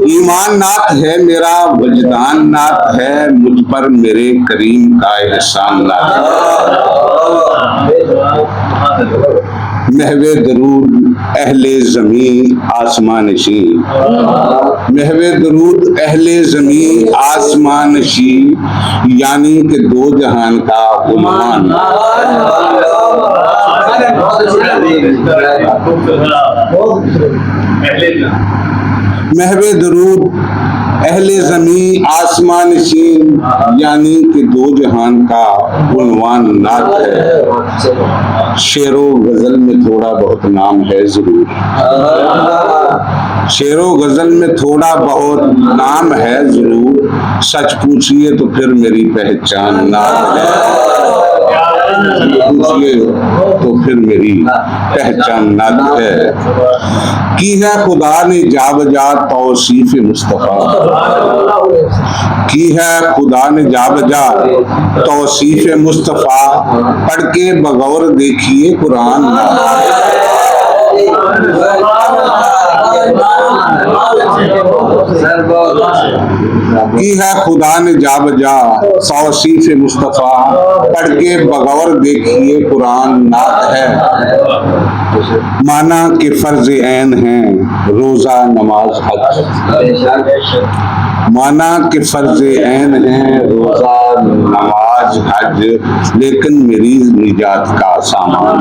ईमान नात है मेरा, वजदान नात है, मुझ पर मेरे करीम का एहसान नात है। महवे दरूद अहले जमी आसमान नशी, महवे दरूद अहले जमी आसमान नशी, यानी कि दो जहान का उन्वान। महवे दरूद अहले ज़मी आसमान नशीन, यानी कि दो जहान का उन्वान नात है। शेरो गजल में थोड़ा बहुत नाम है जरूर, शेरो गजल में थोड़ा बहुत नाम है जरूर, सच पूछिए तो फिर मेरी पहचान नात है। पूछिए तो फिर मेरी पहचान नात है। की है खुदा ने जा बजा तौसीफ मुस्तफ़ा, की है खुदा ने जा बजा तौसीफ मुस्तफ़ा, पढ़ के बगौर देखिए कुरान। की है खुदा ने जा बजा तौसीफ मुस्तफ़ा, पढ़ के बगौर देखिए कुरान नात है। माना कि फर्ज ऐन है रोजा नमाज हज, माना कि फर्ज ऐन है रोजा नमाज हज, लेकिन मेरी निजात का सामान,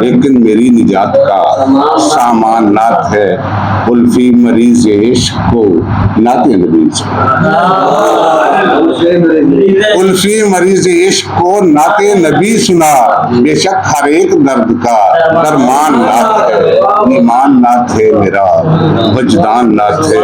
लेकिन मेरी निजात का सामान नात है। उल्फी मरीज इश्क को नाते नबी, उल्फी मरीज इश्क को नाते नबी सुना, बेशक हर एक दर्द का दरमान नात है। ईमान नात है मेरा, वजदान नात है।